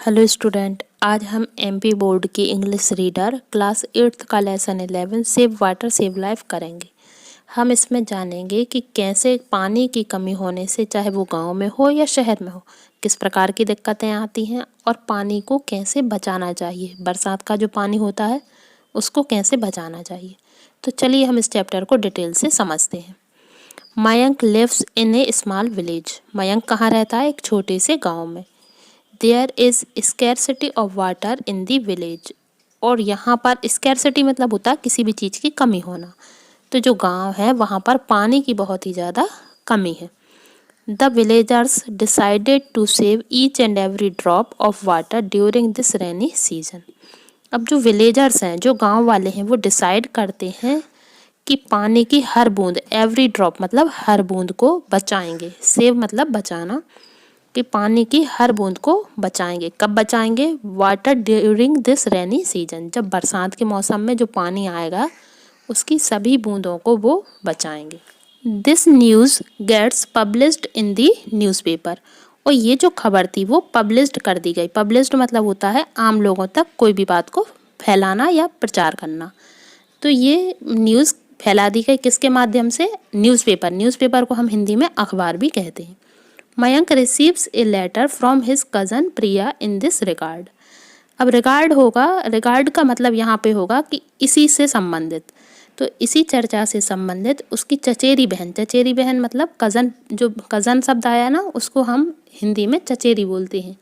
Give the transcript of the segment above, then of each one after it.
Hello student, आज हम MP board की इंग्लिश रीडर क्लास 8th का lesson 11 save water save life करेंगे। हम इसमें जानेंगे कि कैसे पानी की कमी होने से, चाहे वो गांव में हो या शहर में हो, किस प्रकार की दिक्कतें आती हैं और पानी को कैसे बचाना चाहिए। बरसात का जो पानी होता है उसको कैसे बचाना चाहिए। तो चलिए हम इस चैप्टर को डिटेल से समझते हैं। Mayank lives in a small village. Mayank कहाँ रहता है? एक छोटे से गाँव में। There is scarcity of water in the village. और यहाँ पर स्कैरसिटी मतलब होता है किसी भी चीज़ की कमी होना। तो जो गांव है वहाँ पर पानी की बहुत ही ज़्यादा कमी है। The villagers decided to save each and every drop of water during this rainy season. अब जो विलेजर्स हैं, जो गांव वाले हैं, वो डिसाइड करते हैं कि पानी की हर बूंद, एवरी ड्रॉप मतलब हर बूंद को बचाएंगे। सेव मतलब बचाना, कि पानी की हर बूंद को बचाएंगे। कब बचाएंगे? Water during this rainy season, जब बरसात के मौसम में जो पानी आएगा उसकी सभी बूंदों को वो बचाएंगे। This news gets published in the newspaper. और ये जो खबर थी वो पब्लिश्ड कर दी गई। पब्लिश्ड मतलब होता है आम लोगों तक कोई भी बात को फैलाना या प्रचार करना। तो ये न्यूज़ फैला दी गई किसके माध्यम से? न्यूज़पेपर। न्यूज़पेपर को हम हिंदी में अखबार भी कहते हैं। Mayank receives a letter from his cousin Priya in this regard. अब रिगार्ड होगा, रिगार्ड का मतलब यहाँ पे होगा कि इसी से संबंधित। तो इसी चर्चा से संबंधित उसकी चचेरी बहन, चचेरी बहन मतलब कज़न, जो कज़न शब्द आया ना उसको हम हिंदी में चचेरी बोलते हैं।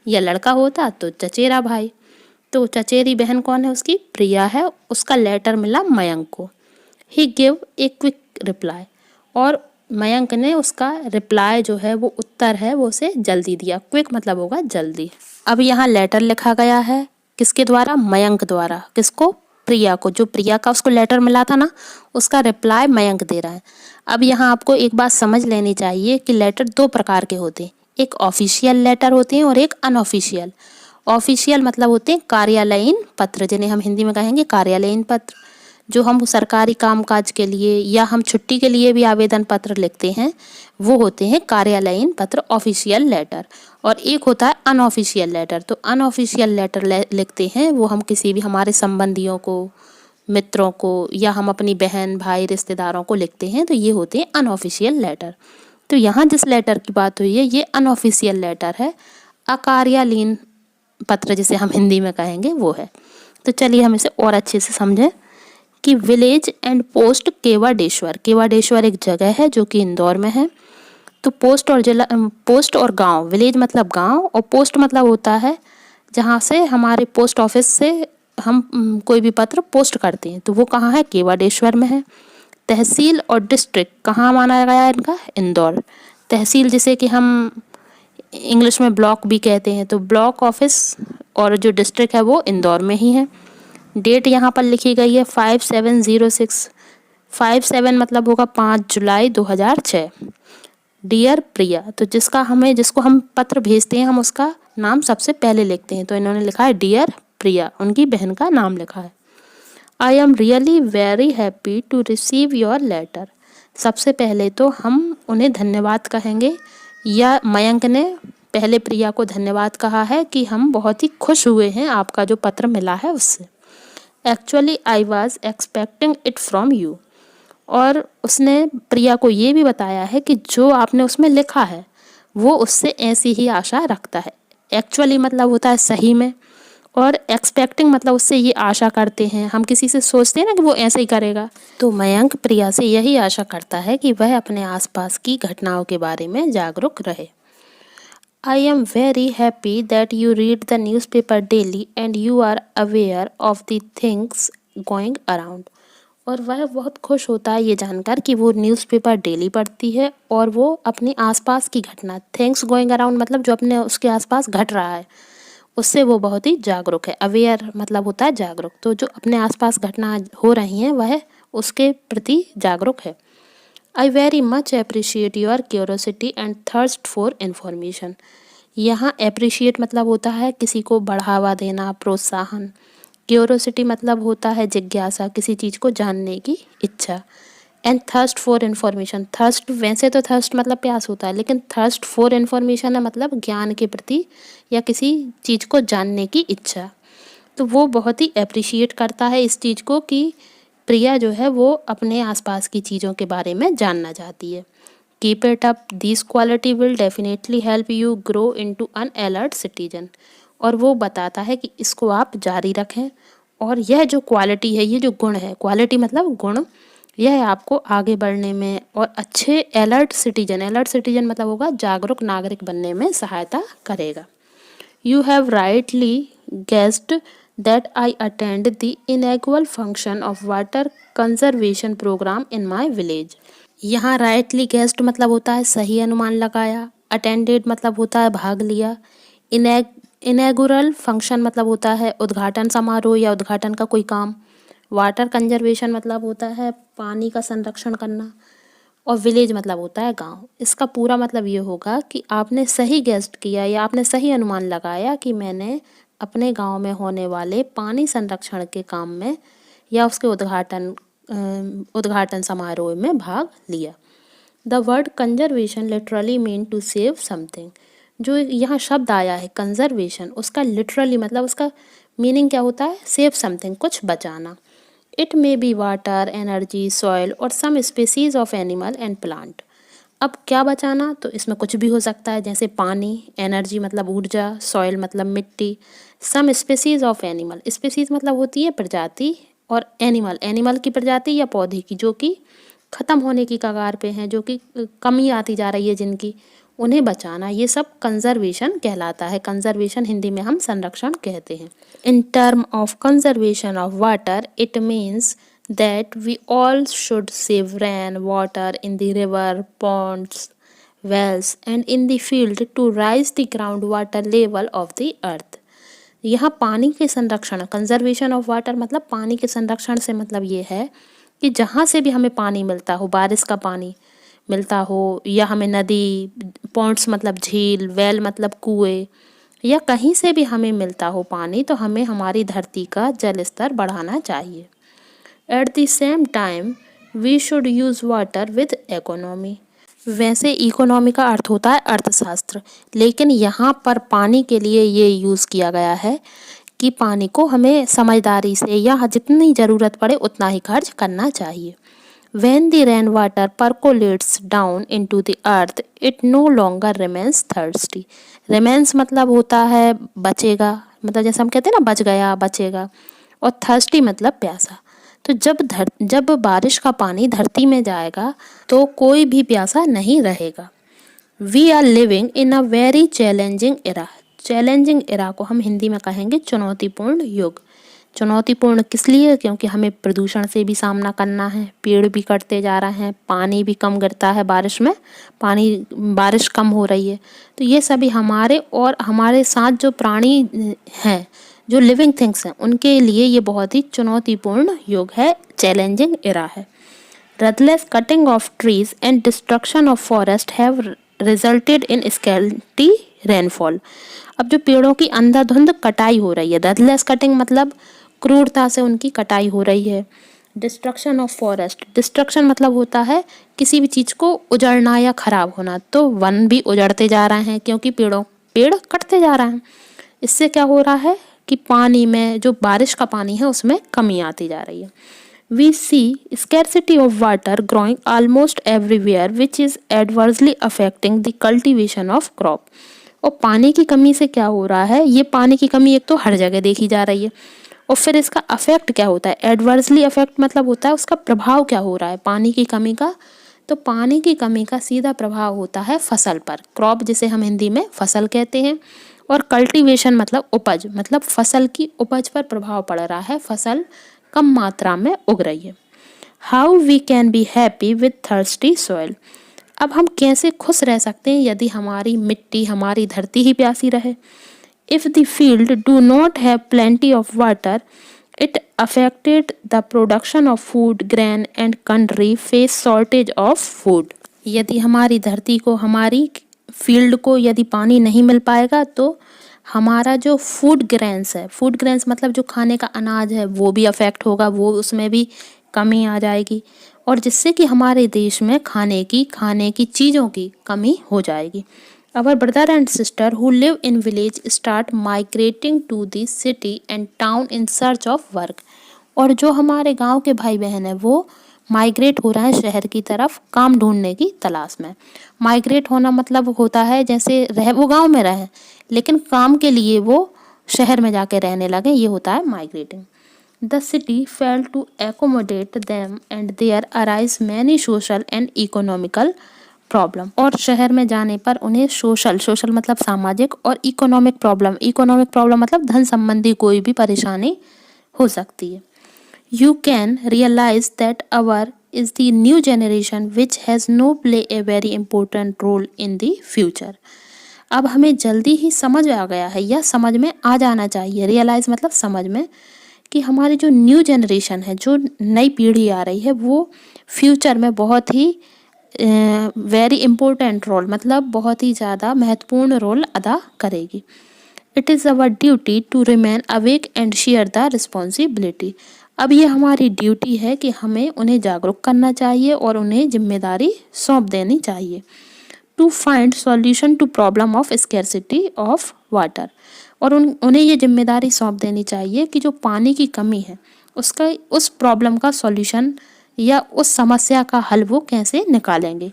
या लड़का होता तो चचेरा भाई। तो चचेरी बहन कौन है? उसकी प्रिया है। उसका लेटर मिला मयंक को। ही गिव ए क्विक रिप्लाई। और मयंक ने उसका रिप्लाई जो है, वो उत्तर है, वो उसे जल्दी दिया। क्विक मतलब होगा जल्दी। अब यहाँ लेटर लिखा गया है किसके द्वारा? मयंक द्वारा। किसको? प्रिया को। जो प्रिया का उसको लेटर मिला था ना, उसका रिप्लाई मयंक दे रहा है। अब यहाँ आपको एक बात समझ लेनी चाहिए कि लेटर दो प्रकार के होते हैं। एक ऑफिशियल लेटर होते हैं और एक अनऑफिशियल। ऑफिशियल मतलब होते हैं कार्यालयीन पत्र, जिन्हें हम हिंदी में कहेंगे कार्यालयीन पत्र। जो हम सरकारी कामकाज के लिए या हम छुट्टी के लिए भी आवेदन पत्र लिखते हैं, वो होते हैं कार्यालयीन पत्र, ऑफिशियल लेटर। और एक होता है अनऑफिशियल लेटर। तो अनऑफिशियल लेटर लिखते हैं वो हम किसी भी हमारे संबंधियों को, मित्रों को, या हम अपनी बहन भाई रिश्तेदारों को लिखते हैं। तो ये होते हैं अनऑफिशियल लेटर। तो यहाँ जिस लेटर की बात हुई है ये अनऑफिशियल लेटर है, अकार्यालयीन पत्र जिसे हम हिंदी में कहेंगे वो है। तो चलिए हम इसे और अच्छे से समझें कि विलेज एंड पोस्ट केवडेश्वर। केवडेश्वर एक जगह है जो कि इंदौर में है। तो पोस्ट और जिला, पोस्ट और गांव, विलेज मतलब गांव और पोस्ट मतलब होता है जहां से हमारे पोस्ट ऑफिस से हम कोई भी पत्र पोस्ट करते हैं। तो वो कहाँ है? केवडेश्वर में है। तहसील और डिस्ट्रिक्ट कहाँ माना गया है इनका? इंदौर। तहसील जिसे कि हम इंग्लिश में ब्लॉक भी कहते हैं, तो ब्लॉक ऑफिस, और जो डिस्ट्रिक्ट है वो इंदौर में ही है। डेट यहाँ पर लिखी गई है 5706। 57 मतलब होगा 5 जुलाई 2006। डियर प्रिया, तो जिसको हम पत्र भेजते हैं हम उसका नाम सबसे पहले लिखते हैं। तो इन्होंने लिखा है डियर प्रिया, उनकी बहन का नाम लिखा है। I am really very happy to receive your letter. सबसे पहले तो हम उन्हें धन्यवाद कहेंगे, या मयंक ने पहले प्रिया को धन्यवाद कहा है कि हम बहुत ही खुश हुए हैं आपका जो पत्र मिला है उससे। Actually I was expecting it from you. और उसने प्रिया को ये भी बताया है कि जो आपने उसमें लिखा है वो उससे ऐसी ही आशा रखता है। एक्चुअली मतलब होता है सही में, और एक्सपेक्टिंग मतलब उससे ये आशा करते हैं। हम किसी से सोचते हैं ना कि वो ऐसे ही करेगा, तो मयंक प्रिया से यही आशा करता है कि वह अपने आसपास की घटनाओं के बारे में जागरूक रहे। I am very happy that you read the newspaper daily and you are aware of the things going around। और वह बहुत खुश होता है ये जानकर कि वो न्यूज़पेपर डेली पढ़ती है और वो अपने आसपास की घटना, थिंग्स गोइंग अराउंड मतलब जो अपने उसके आसपास घट रहा है उससे वो बहुत ही जागरूक है। अवेयर मतलब होता है जागरूक। तो जो अपने आसपास घटना हो रही हैं वह उसके प्रति जागरूक है। I very much appreciate your curiosity and thirst for information. यहाँ अप्रिशिएट मतलब होता है किसी को बढ़ावा देना, प्रोत्साहन। क्यूरोसिटी मतलब होता है जिज्ञासा, किसी चीज़ को जानने की इच्छा। And thirst for information, thirst वैसे तो थर्स्ट मतलब प्यास होता है, लेकिन थर्स्ट फॉर इन्फॉर्मेशन है मतलब ज्ञान के प्रति या किसी चीज़ को जानने की इच्छा। तो वो बहुत ही अप्रिशिएट करता है इस चीज़ को कि प्रिया जो है वो अपने आसपास की चीज़ों के बारे में जानना चाहती है। Keep it up, this quality will definitely help you grow into an alert citizen. और वो बताता है कि इसको आप जारी रखें, और यह जो क्वालिटी है, ये जो गुण है, क्वालिटी मतलब गुण, यह आपको आगे बढ़ने में और अच्छे अलर्ट सिटीजन मतलब होगा जागरूक नागरिक बनने में सहायता करेगा। You have rightly guessed that I attend the inaugural function of water conservation program in my village। यहाँ rightly guessed मतलब होता है सही अनुमान लगाया, attended मतलब होता है भाग लिया, inaugural function मतलब होता है उद्घाटन समारोह या उद्घाटन का कोई काम, वाटर कंजर्वेशन मतलब होता है पानी का संरक्षण करना, और विलेज मतलब होता है गांव। इसका पूरा मतलब ये होगा कि आपने सही गेस्ट किया या आपने सही अनुमान लगाया कि मैंने अपने गांव में होने वाले पानी संरक्षण के काम में या उसके उद्घाटन समारोह में भाग लिया। The word conservation literally mean to save something. जो यहाँ शब्द आया है कंजर्वेशन, उसका लिटरली मतलब उसका मीनिंग क्या होता है? सेव समथिंग, कुछ बचाना। It may be water, energy, soil और some species of animal and plant. अब क्या बचाना? तो इसमें कुछ भी हो सकता है, जैसे पानी, एनर्जी मतलब ऊर्जा, सॉइल मतलब मिट्टी, some species of animal, species मतलब होती है प्रजाति, और एनिमल, एनिमल की प्रजाति या पौधे की जो कि ख़त्म होने की कगार पे हैं, जो कि कमी आती जा रही है जिनकी, उन्हें बचाना, ये सब कंजर्वेशन कहलाता है। कंजर्वेशन हिंदी में हम संरक्षण कहते हैं। In term of conservation of water it means that we all should save rain water in the river, ponds, wells and in the field to rise the groundwater level of the earth। यहाँ पानी के संरक्षण, conservation of water मतलब पानी के संरक्षण से मतलब ये है कि जहाँ से भी हमें पानी मिलता हो, बारिश का पानी मिलता हो, या हमें नदी, पॉन्ड्स मतलब झील, वेल मतलब कुएं, या कहीं से भी हमें मिलता हो पानी, तो हमें हमारी धरती का जल स्तर बढ़ाना चाहिए। At the same time we should use water with economy. वैसे इकोनॉमी का अर्थ होता है अर्थशास्त्र, लेकिन यहाँ पर पानी के लिए ये यूज़ किया गया है कि पानी को हमें समझदारी से या जितनी ज़रूरत पड़े उतना ही खर्च करना चाहिए। When the rainwater percolates down into the earth, it no longer remains thirsty। Remains मतलब होता है बचेगा, मतलब जैसे हम कहते हैं ना बच गया, बचेगा, और thirsty मतलब प्यासा। तो जब बारिश का पानी धरती में जाएगा तो कोई भी प्यासा नहीं रहेगा। We are living in a very challenging era. Challenging era को हम हिंदी में कहेंगे चुनौतीपूर्ण युग। चुनौतीपूर्ण किस लिए? क्योंकि हमें प्रदूषण से भी सामना करना है, पेड़ भी कटते जा रहे हैं, पानी भी कम गिरता है, बारिश में बारिश कम हो रही है। तो ये सभी हमारे और हमारे साथ जो प्राणी हैं, जो लिविंग थिंग्स हैं, उनके लिए ये बहुत ही चुनौतीपूर्ण युग है, चैलेंजिंग एरा है। Ruthless cutting of trees and destruction of forest have resulted in scanty rainfall। अब जो पेड़ों की अंधाधुंध कटाई हो रही है, रथलेस कटिंग मतलब क्रूरता से उनकी कटाई हो रही है। डिस्ट्रक्शन ऑफ फॉरेस्ट, डिस्ट्रक्शन मतलब होता है किसी भी चीज़ को उजड़ना या खराब होना, तो वन भी उजड़ते जा रहे हैं क्योंकि पेड़ कटते जा रहे हैं। इससे क्या हो रहा है कि पानी में, जो बारिश का पानी है, उसमें कमी आती जा रही है। We see scarcity of water growing almost everywhere, which is adversely affecting the cultivation of crop। और पानी की कमी से क्या हो रहा है? ये पानी की कमी एक तो हर जगह देखी जा रही है, और फिर इसका अफेक्ट क्या होता है? एडवर्सली अफेक्ट मतलब होता है उसका प्रभाव क्या हो रहा है पानी की कमी का। तो पानी की कमी का सीधा प्रभाव होता है फसल पर, क्रॉप जिसे हम हिंदी में फसल कहते हैं, और कल्टीवेशन मतलब उपज, मतलब फसल की उपज पर प्रभाव पड़ रहा है, फसल कम मात्रा में उग रही है। How we can be happy with thirsty soil. अब हम कैसे खुश रह सकते हैं यदि हमारी मिट्टी, हमारी धरती ही प्यासी रहे। If the field do not have plenty of water it affected the production of food, grain and country face shortage of food. यदि हमारी धरती को, हमारी फील्ड को यदि पानी नहीं मिल पाएगा तो हमारा जो फूड ग्रेन्स है, फूड ग्रेन्स मतलब जो खाने का अनाज है, वो भी अफेक्ट होगा, वो उसमें भी कमी आ जाएगी। और जिससे कि हमारे देश में खाने की चीज़ों की कमी हो जाएगी। Our brother and sister who live in village start migrating to the city and town in search of work। और जो हमारे गांव के भाई बहन हैं वो माइग्रेट हो रहे हैं शहर की तरफ काम ढूंढने की तलाश में। माइग्रेट होना मतलब होता है जैसे वो गांव में रहे लेकिन काम के लिए वो शहर में जाके रहने लगे, ये होता है migrating. The city failed to accommodate them and there arise many social and economical problem. और शहर में जाने पर उन्हें सोशल मतलब सामाजिक और इकोनॉमिक प्रॉब्लम मतलब धन संबंधी कोई भी परेशानी हो सकती है। You can realise that our is the new generation which has no play a very important role in the future. अब हमें जल्दी ही समझ आ गया है या समझ में आ जाना चाहिए, रियलाइज मतलब समझ में, कि हमारी जो न्यू जनरेशन है, जो नई पीढ़ी आ रही है, वो फ्यूचर में बहुत ही वेरी इम्पोर्टेंट रोल मतलब बहुत ही ज़्यादा महत्वपूर्ण रोल अदा करेगी। It is our duty to remain awake and share the responsibility. अब ये हमारी ड्यूटी है कि हमें उन्हें जागरूक करना चाहिए और उन्हें जिम्मेदारी सौंप देनी चाहिए। To find solution to problem of scarcity of water. और उन्हें ये जिम्मेदारी सौंप देनी चाहिए कि जो पानी की कमी है उसका उस प्रॉब्लम का सॉल्यूशन या उस समस्या का हल वो कैसे निकालेंगे।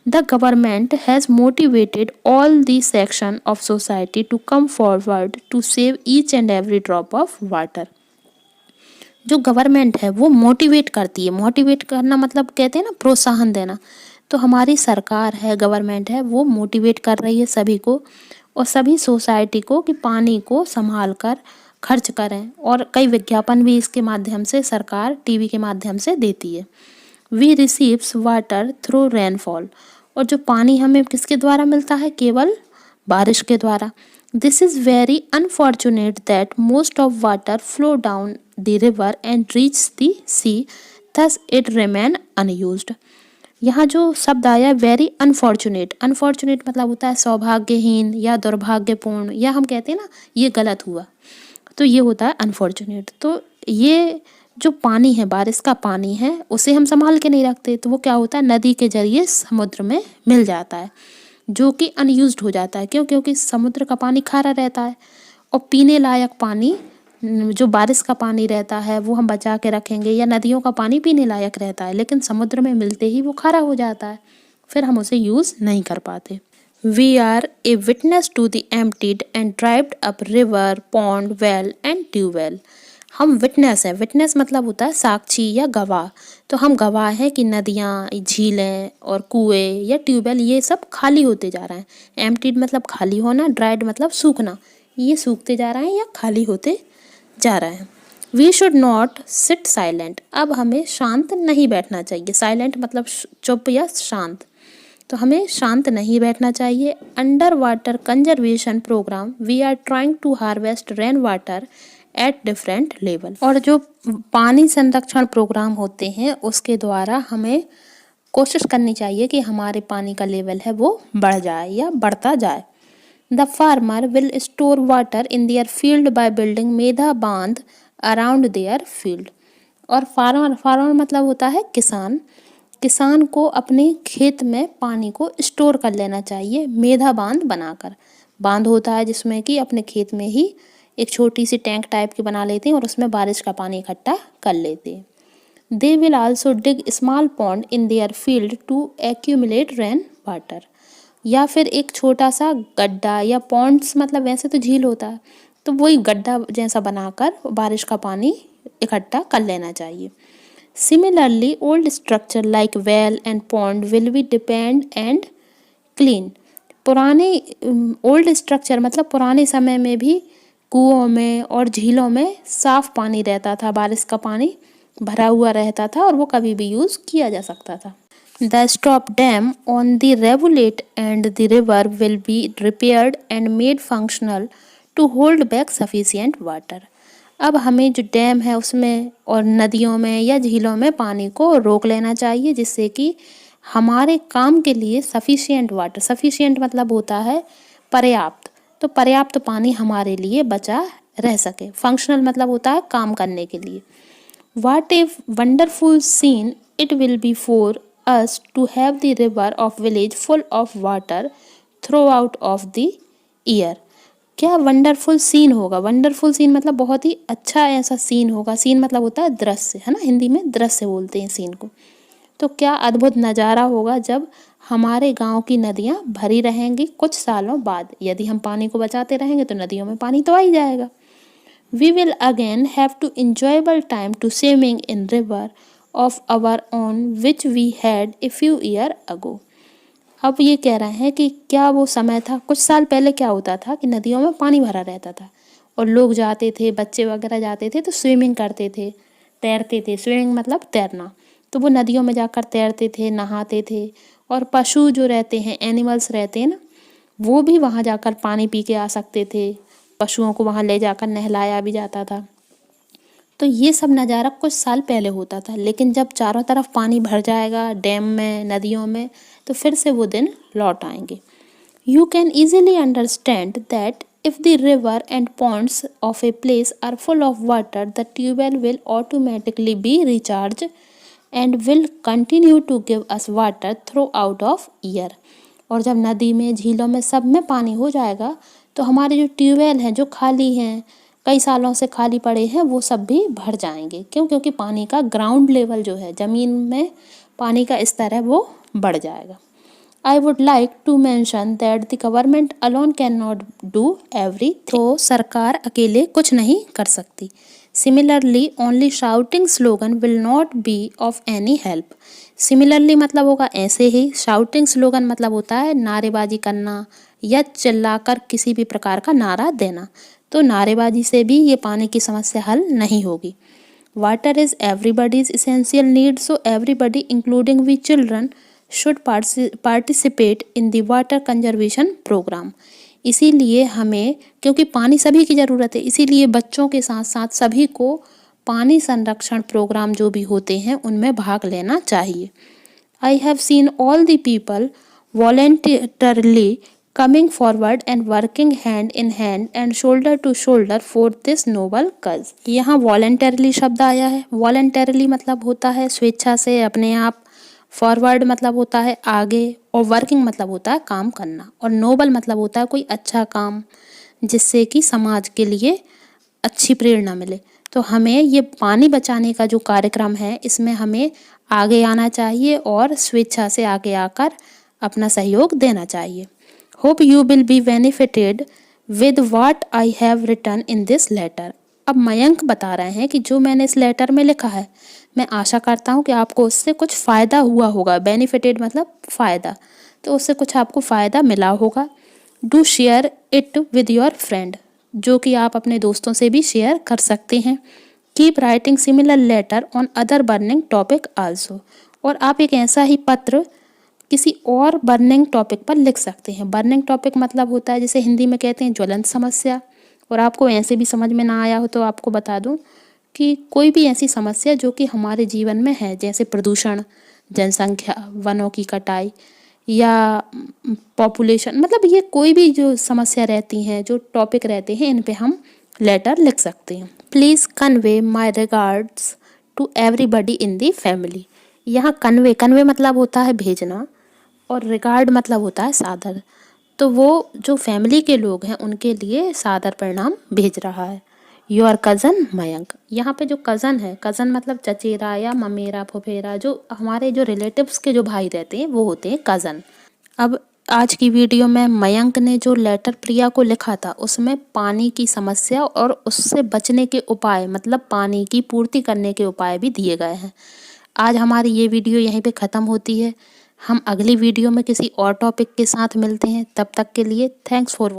The government has motivated all the section of society to come forward to save each and every drop of water. जो गवर्नमेंट है वो मोटिवेट करती है, मोटिवेट करना मतलब कहते हैं ना प्रोत्साहन देना, तो हमारी सरकार है, गवर्नमेंट है, वो मोटिवेट कर रही है सभी को और सभी सोसाइटी को कि पानी को संभाल कर खर्च करें। और कई विज्ञापन भी इसके माध्यम से सरकार टीवी के माध्यम से देती है। We receives water through rainfall. और जो पानी हमें किसके द्वारा मिलता है, केवल बारिश के द्वारा। This is very unfortunate that most of water flow down the river and reach the sea, thus it remain unused. यहाँ जो शब्द आया वेरी अनफॉर्चुनेट, अनफॉर्चुनेट मतलब होता है सौभाग्यहीन या दुर्भाग्यपूर्ण, या हम कहते हैं ना ये गलत हुआ, तो ये होता है अनफॉर्चुनेट। तो ये जो पानी है, बारिश का पानी है, उसे हम संभाल के नहीं रखते तो वो क्या होता है, नदी के जरिए समुद्र में मिल जाता है, जो कि अनयूज्ड हो जाता है। क्यों? क्योंकि समुद्र का पानी खारा रहता है और पीने लायक पानी जो बारिश का पानी रहता है वो हम बचा के रखेंगे, या नदियों का पानी पीने लायक रहता है, लेकिन समुद्र में मिलते ही वो खारा हो जाता है, फिर हम उसे यूज़ नहीं कर पाते। We are a witness to the emptied and dried up river, pond, well and tubewell। हम विटनेस है, विटनेस मतलब होता है साक्षी या गवाह, तो हम गवाह हैं कि नदियाँ, झीलें और कुएं या ट्यूबवेल ये सब खाली होते जा रहे हैं। एम्प्टीड मतलब खाली होना, ड्राइड मतलब सूखना, ये सूखते जा रहे हैं या खाली होते जा रहे हैं। We should not sit silent. अब हमें शांत नहीं बैठना चाहिए, साइलेंट मतलब चुप या शांत, तो हमें शांत नहीं बैठना चाहिए। Under water conservation programme we are trying to harvest rain water at different level. और जो पानी संरक्षण प्रोग्राम होते हैं उसके द्वारा हमें कोशिश करनी चाहिए कि हमारे पानी का लेवल है वो बढ़ जाए या बढ़ता जाए। The farmer will store water in their field by building मेधा बांध अराउंड देयर फील्ड। और फार्मर मतलब होता है किसान, किसान को अपने खेत में पानी को स्टोर कर लेना चाहिए मेधा बांध बनाकर। बांध होता है जिसमें कि अपने खेत में ही एक छोटी सी टैंक टाइप की बना लेते हैं और उसमें बारिश का पानी इकट्ठा कर लेते हैं। They will also dig small pond in their field to accumulate rain water. या फिर एक छोटा सा गड्ढा या पॉन्ड्स मतलब वैसे तो झील होता है, तो वही गड्ढा जैसा बनाकर बारिश का पानी इकट्ठा कर लेना चाहिए। Similarly, old structure like well and pond will be depend and clean। पुराने ओल्ड स्ट्रक्चर मतलब पुराने समय में भी कुओं में और झीलों में साफ पानी रहता था, बारिश का पानी भरा हुआ रहता था और वो कभी भी यूज़ किया जा सकता था। The stop dam on the rivulet and the river will be repaired and made functional to hold back sufficient water। अब हमें जो डैम है उसमें और नदियों में या झीलों में पानी को रोक लेना चाहिए, जिससे कि हमारे काम के लिए सफिशिएंट वाटर, सफिशिएंट मतलब होता है पर्याप्त, तो पर्याप्त पानी हमारे लिए बचा रह सके। फंक्शनल मतलब होता है काम करने के लिए। What a wonderful scene it will be for us to have the river of village full of water throughout of the year. क्या वंडरफुल सीन होगा। वंडरफुल सीन मतलब बहुत ही अच्छा ऐसा सीन होगा। सीन मतलब होता है दृश्य, है ना, हिंदी में दृश्य बोलते हैं सीन को। तो क्या अद्भुत नज़ारा होगा जब हमारे गांव की नदियां भरी रहेंगी कुछ सालों बाद। यदि हम पानी को बचाते रहेंगे तो नदियों में पानी तो आ ही जाएगा। We will again have to enjoyable time to swimming in river of our own which we had a few year ago. अब ये कह रहे हैं कि क्या वो समय था, कुछ साल पहले क्या होता था कि नदियों में पानी भरा रहता था और लोग जाते थे, बच्चे वगैरह जाते थे तो स्विमिंग करते थे, तैरते थे। स्विमिंग मतलब तैरना। तो वो नदियों में जाकर तैरते थे, नहाते थे। और पशु जो रहते हैं, एनिमल्स रहते हैं ना, वो भी वहाँ जाकर पानी पी के आ सकते थे। पशुओं को वहाँ ले जाकर नहलाया भी जाता था। तो ये सब नज़ारा कुछ साल पहले होता था, लेकिन जब चारों तरफ पानी भर जाएगा डैम में, नदियों में, तो फिर से वो दिन लौट आएंगे। You can easily understand that if the river and ponds of a place are full of water, the tubewell will automatically be recharged and will continue to give us water throughout of year. और जब नदी में, झीलों में, सब में पानी हो जाएगा तो हमारे जो ट्यूबवेल हैं जो खाली हैं, कई सालों से खाली पड़े हैं, वो सब भी भर जाएंगे। क्यों? क्योंकि पानी का ग्राउंड लेवल जो है, ज़मीन में पानी का स्तर है, वो बढ़ जाएगा। I would like to mention that the government alone cannot do everything. तो सरकार अकेले कुछ नहीं कर सकती। Similarly, only shouting slogan will not be of any help. Similarly मतलब होगा ऐसे ही। Shouting slogan मतलब होता है नारेबाजी करना या चिल्लाकर किसी भी प्रकार का नारा देना। तो नारेबाजी से भी ये पानी की समस्या हल नहीं होगी। Water is everybody's essential need, so everybody including we children should participate in the water conservation program. इसीलिए हमें, क्योंकि पानी सभी की ज़रूरत है, इसीलिए बच्चों के साथ साथ सभी को पानी संरक्षण प्रोग्राम जो भी होते हैं उनमें भाग लेना चाहिए। I have seen all the people voluntarily coming forward and working hand in hand and shoulder to shoulder for this noble cause. यहाँ voluntarily शब्द आया है। voluntarily मतलब होता है स्वेच्छा से, अपने आप। फॉरवर्ड मतलब होता है आगे, और वर्किंग मतलब होता है काम करना, और नोबल मतलब होता है कोई अच्छा काम जिससे कि समाज के लिए अच्छी प्रेरणा मिले। तो हमें ये पानी बचाने का जो कार्यक्रम है इसमें हमें आगे आना चाहिए और स्वेच्छा से आगे आकर अपना सहयोग देना चाहिए। Hope you will be benefited with what I have written in this letter. अब मयंक बता रहे हैं कि जो मैंने इस लेटर में लिखा है, मैं आशा करता हूँ कि आपको उससे कुछ फ़ायदा हुआ होगा। बेनिफिटेड मतलब फ़ायदा, तो उससे कुछ आपको फ़ायदा मिला होगा। Do share it with your friend, जो कि आप अपने दोस्तों से भी शेयर कर सकते हैं। Keep writing similar later on other burning topic also, और आप एक ऐसा ही पत्र किसी और बर्निंग टॉपिक पर लिख सकते हैं। बर्निंग टॉपिक मतलब होता है, जैसे हिंदी में कहते हैं ज्वलंत समस्या। और आपको ऐसे भी समझ में ना आया हो तो आपको बता दूं कि कोई भी ऐसी समस्या जो कि हमारे जीवन में है, जैसे प्रदूषण, जनसंख्या, वनों की कटाई या पॉपुलेशन, मतलब ये कोई भी जो समस्या रहती हैं, जो टॉपिक रहते हैं, इन पे हम लेटर लिख सकते हैं। Please convey my regards to everybody in the family. यहाँ कन्वे मतलब होता है भेजना, और रिगार्ड मतलब होता है सादर। तो वो जो फैमिली के लोग हैं उनके लिए सादर प्रणाम भेज रहा है। Your cousin Mayank. यहाँ पे जो कज़न है, कज़न मतलब चचेरा या ममेरा, फुफेरा, जो हमारे जो रिलेटिव्स के जो भाई रहते हैं वो होते हैं कज़न। अब आज की वीडियो में मयंक ने जो लेटर प्रिया को लिखा था उसमें पानी की समस्या और उससे बचने के उपाय, मतलब पानी की पूर्ति करने के उपाय भी दिए गए हैं। आज हमारी ये वीडियो यहीं पे ख़त्म होती है। हम अगली वीडियो में किसी और टॉपिक के साथ मिलते हैं। तब तक के लिए थैंक्स फॉर